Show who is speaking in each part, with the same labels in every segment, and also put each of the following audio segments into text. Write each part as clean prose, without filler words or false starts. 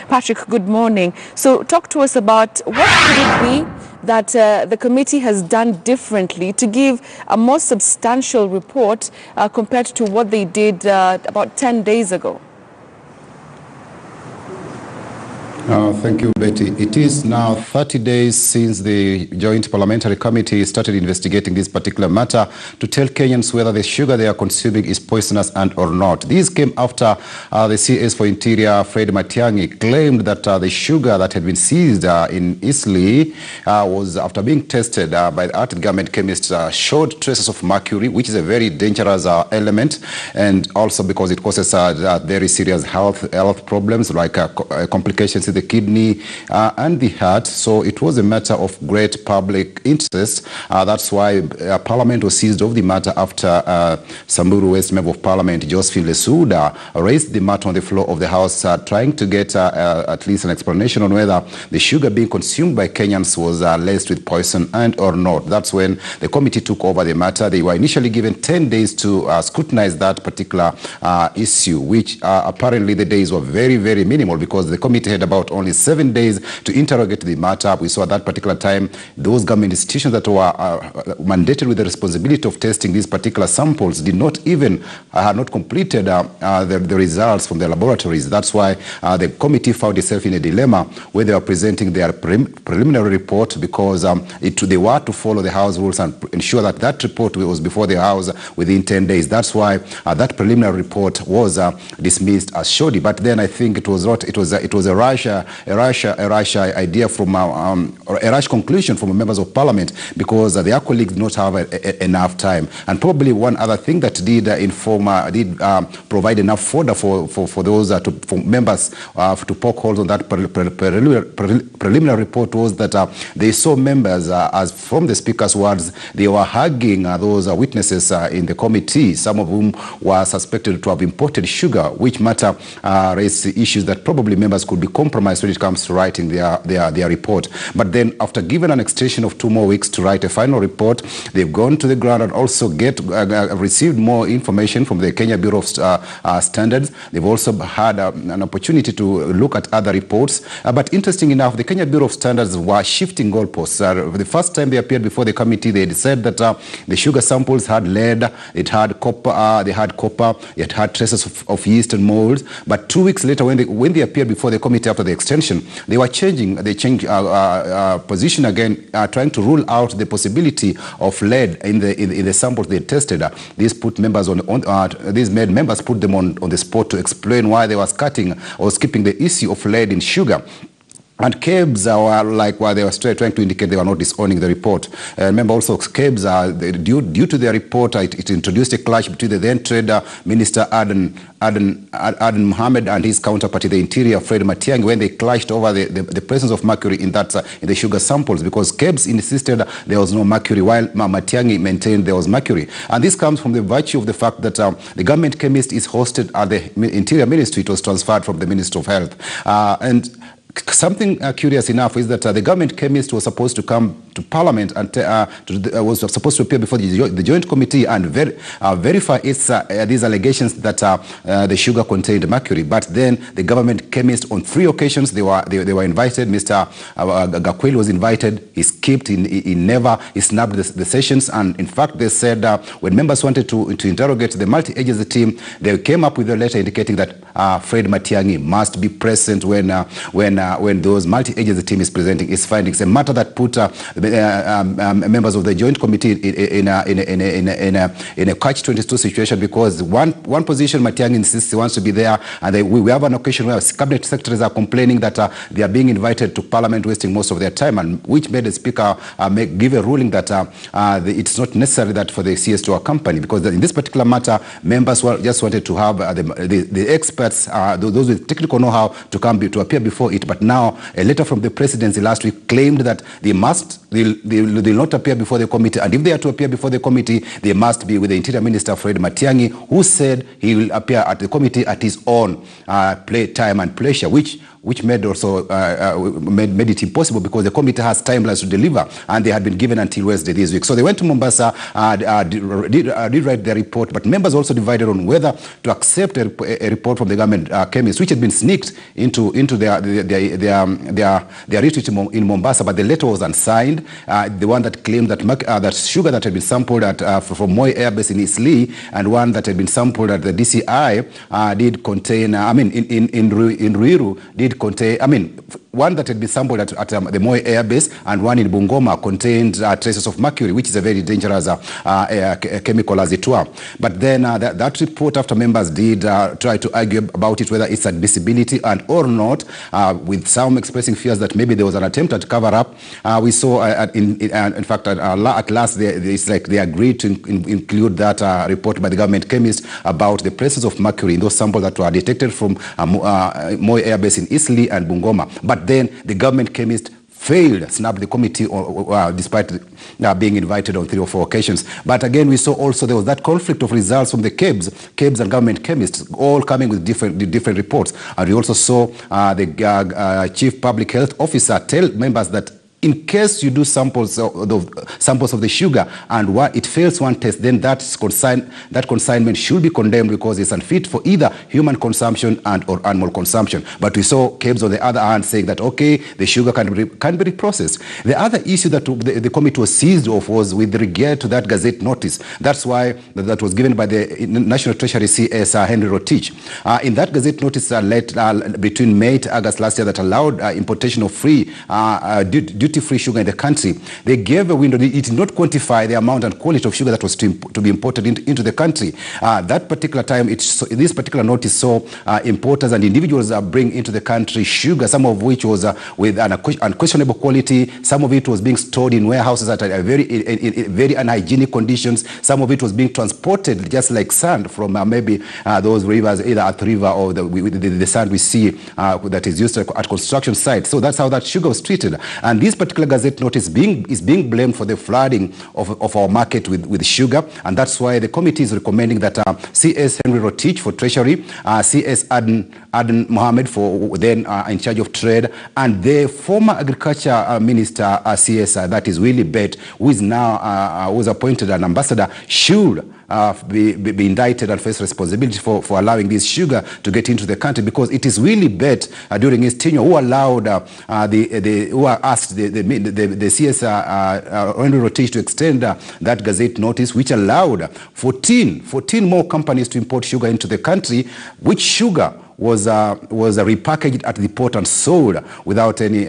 Speaker 1: Patrick, good morning. So talk to us about what could it be that the committee has done differently to give a more substantial report compared to what they did about 10 days ago?
Speaker 2: Thank you, Betty. It is now 30 days since the Joint Parliamentary Committee started investigating this particular matter to tell Kenyans whether the sugar they are consuming is poisonous and or not. This came after the CS for Interior, Fred Matiang'i, claimed that the sugar that had been seized in Eastleigh was, after being tested by the art government chemists, showed traces of mercury, which is a very dangerous element, and also because it causes very serious health problems like complications in the kidney and the heart. So it was a matter of great public interest. That's why Parliament was seized of the matter after Samburu West Member of Parliament Josephine Lesuda raised the matter on the floor of the House, trying to get at least an explanation on whether the sugar being consumed by Kenyans was laced with poison and or not. That's when the committee took over the matter. They were initially given 10 days to scrutinize that particular issue, which apparently the days were very, very minimal because the committee had about only 7 days to interrogate the matter. We saw at that particular time those government institutions that were mandated with the responsibility of testing these particular samples did not even had not completed the results from the laboratories. That's why the committee found itself in a dilemma where they were presenting their preliminary report because they were to follow the House rules and ensure that that report was before the House within 10 days. That's why that preliminary report was dismissed as shoddy. But then I think it was a rash idea from or a rash conclusion from members of Parliament because their colleagues did not have enough time. And probably one other thing that did provide enough fodder for those for members to poke holes on that preliminary report was that they saw members, as from the Speaker's words, they were hugging those witnesses in the committee, some of whom were suspected to have imported sugar, which matter raised issues that probably members could be compromised when it comes to writing their report. But then after given an extension of 2 more weeks to write a final report, they've gone to the ground and also received more information from the Kenya Bureau of Standards. They've also had an opportunity to look at other reports. But interesting enough, the Kenya Bureau of Standards were shifting goalposts. The first time they appeared before the committee, they said that the sugar samples had lead, it had copper, it had traces of yeast and molds. But 2 weeks later, when they appeared before the committee after the extension, they changed position again, trying to rule out the possibility of lead in the samples they tested. These made members put them on the spot to explain why they were skipping the issue of lead in sugar. And KEBS were like, while they were trying to indicate they were not disowning the report. Remember also KEBS, due to their report, it introduced a clash between the then Trade Minister Adan Mohammed and his counterpart, the Interior, Fred Matiang'i, when they clashed over the presence of mercury in the sugar samples, because KEBS insisted there was no mercury, while Matiang'i maintained there was mercury. And this comes from the virtue of the fact that the government chemist is hosted at the Interior Ministry. It was transferred from the Ministry of Health. And something curious enough is that the government chemist was supposed to come to Parliament and was supposed to appear before the Joint Committee and verify these allegations that the sugar contained mercury. But then the government chemist, on 3 occasions, they were invited. Mr. Gakweli was invited. He skipped. He snubbed the sessions. And in fact, they said when members wanted to interrogate the multi-agency team, they came up with a letter indicating that Fred Matiang'i must be present when those multi-agency team is presenting its findings, a matter that put members of the Joint Committee in a catch-22 situation, because one position Matiang'i insists he wants to be there, and we have an occasion where Cabinet Secretaries are complaining that they are being invited to Parliament, wasting most of their time, and which made the Speaker give a ruling that it's not necessary that for the CS to accompany, because in this particular matter, members just wanted to have the experts, those with technical know-how, to appear before it. But now a letter from the presidency last week claimed that they'll not appear before the committee, and if they are to appear before the committee, they must be with the Interior Minister Fred Matiang'i, who said he will appear at the committee at his own time and pleasure, which which made also made it impossible because the committee has timelines to deliver, and they had been given until Wednesday this week. So they went to Mombasa, did write their report, but members also divided on whether to accept a report from the government chemists, which had been sneaked into their retreat in Mombasa, but the letter was unsigned. The one that claimed that that sugar that had been sampled from Moi Air Base in Eastleigh, and one that had been sampled at the DCI did contain, in Ruiru did contain, one that had been sampled at the Moi Air Base and one in Bungoma contained traces of mercury, which is a very dangerous chemical as it were. But then that report, after members did try to argue about it, whether it's admissibility and or not, with some expressing fears that maybe there was an attempt at cover up, we saw in fact at last they agreed to include that report by the government chemist about the presence of mercury in those samples that were detected from Moi Air Base in Eastleigh and Bungoma. But then the government chemist failed, snapped the committee despite being invited on 3 or 4 occasions. But again, we saw also there was that conflict of results from the KEBS and government chemists, all coming with different reports. And we also saw the chief public health officer tell members that in case you do samples of the sugar and it fails one test, then that consignment should be condemned because it's unfit for either human consumption and or animal consumption. But we saw KEBS on the other hand saying that, okay, the sugar can be reprocessed. The other issue that the committee was seized of was with regard to that Gazette notice. That's why that was given by the National Treasury CS Henry Rotich. In that Gazette notice between May to August last year that allowed importation of duty-free sugar in the country, they gave a window. It did not quantify the amount and quality of sugar that was to be imported into the country. That particular time, this particular notice saw importers and individuals bring into the country sugar, some of which was with an unquestionable quality. Some of it was being stored in warehouses that are very unhygienic conditions. Some of it was being transported just like sand from maybe those rivers, either Athi River or the sand we see that is used at construction sites. So that's how that sugar was treated. And this particular Gazette notice is being blamed for the flooding of our market with sugar. And that's why the committee is recommending that CS Henry Rotich for Treasury, CS Adan Mohammed for then in charge of trade, and the former agriculture minister CS, that is Willie Bett, who is now was appointed an ambassador, should be indicted and face responsibility for allowing this sugar to get into the country, because it is Willie Bett during his tenure who allowed who asked the CS Henry Rotich to extend that Gazette notice, which allowed 14 more companies to import sugar into the country, which sugar was repackaged at the port and sold without any,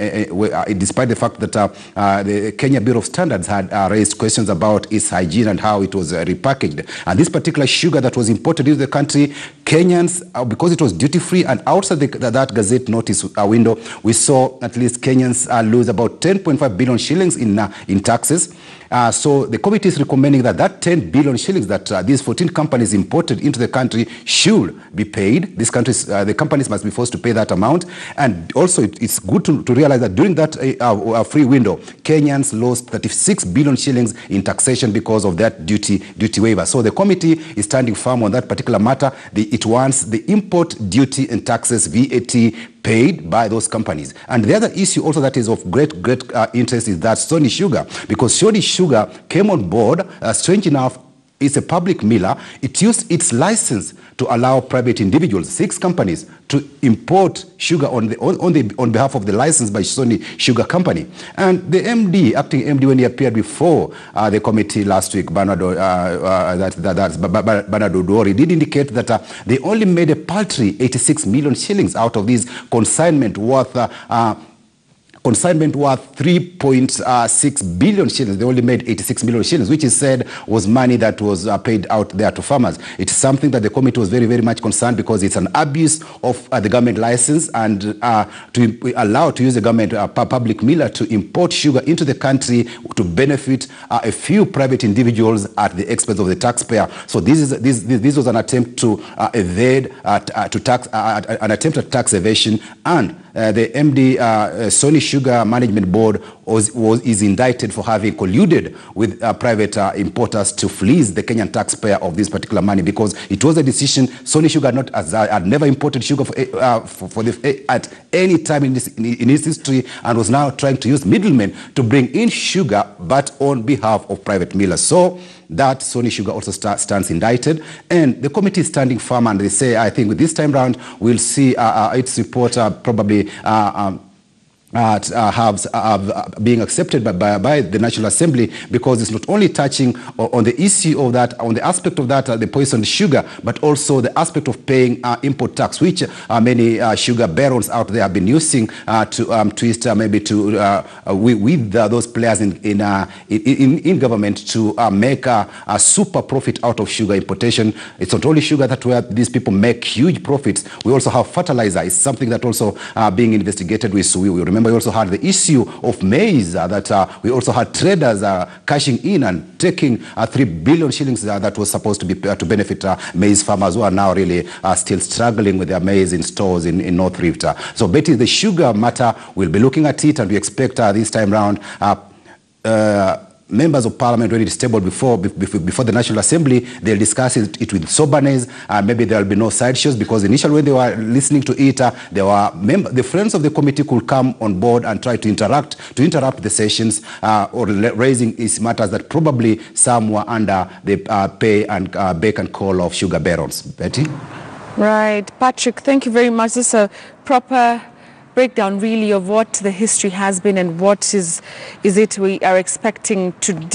Speaker 2: despite the fact that the Kenya Bureau of Standards had raised questions about its hygiene and how it was repackaged. And this particular sugar that was imported into the country, Kenyans, because it was duty-free and outside that Gazette notice window, we saw at least Kenyans lose about 10.5 billion shillings in taxes. So the committee is recommending that 10 billion shillings that these 14 companies imported into the country should be paid. These countries, the companies must be forced to pay that amount. And also it's good to realize that during that free window, Kenyans lost 36 billion shillings in taxation because of that duty waiver. So the committee is standing firm on that particular matter. It wants the import duty and taxes, VAT, paid by those companies. And the other issue also that is of great interest is that Sony Sugar, because Sony Sugar came on board, strange enough, it's a public miller. It used its license to allow private individuals, 6 companies, to import sugar on behalf of the license by Sony Sugar Company. And the MD, acting MD, when he appeared before the committee last week, Bernard Odori, did indicate that they only made a paltry 86 million shillings out of this consignment worth 3.6 billion shillings. They only made 86 million shillings, which is said was money that was paid out there to farmers. It's something that the committee was very, very much concerned, because it's an abuse of the government license and to allow to use the government public miller to import sugar into the country to benefit a few private individuals at the expense of the taxpayer. So this was an attempt to evade an attempt at tax evasion and the MD, Sony Sugar Management Board is indicted for having colluded with private importers to fleece the Kenyan taxpayer of this particular money, because it was a decision. Sony Sugar had never imported sugar at any time in its history, and was now trying to use middlemen to bring in sugar, but on behalf of private millers. So that Sony Sugar also stands indicted, and the committee is standing firm, and they say, I think with this time round, we'll see its report probably being accepted by the National Assembly, because it's not only touching on the issue of that, on the aspect of that, the poisoned sugar, but also the aspect of paying import tax, which many sugar barons out there have been using to twist maybe to with those players in government to make a super profit out of sugar importation. It's not only sugar that where these people make huge profits. We also have fertilizer. It's something that also being investigated with. So we remember we also had the issue of maize that we also had traders cashing in and taking 3 billion shillings that was supposed to be to benefit maize farmers who are now really still struggling with their maize in stores in North Rift. So Betty, the sugar matter, we'll be looking at it, and we expect this time round members of parliament, when it is tabled before the National Assembly, they'll discuss it with soberness. Maybe there'll be no side shows, because initially when they were listening to it, the friends of the committee could come on board and try to interrupt the sessions or raising these matters that probably some were under the pay and beck and call of sugar barons. Betty?
Speaker 1: Right. Patrick, thank you very much. This is a proper breakdown really of what the history has been and what is it we are expecting today.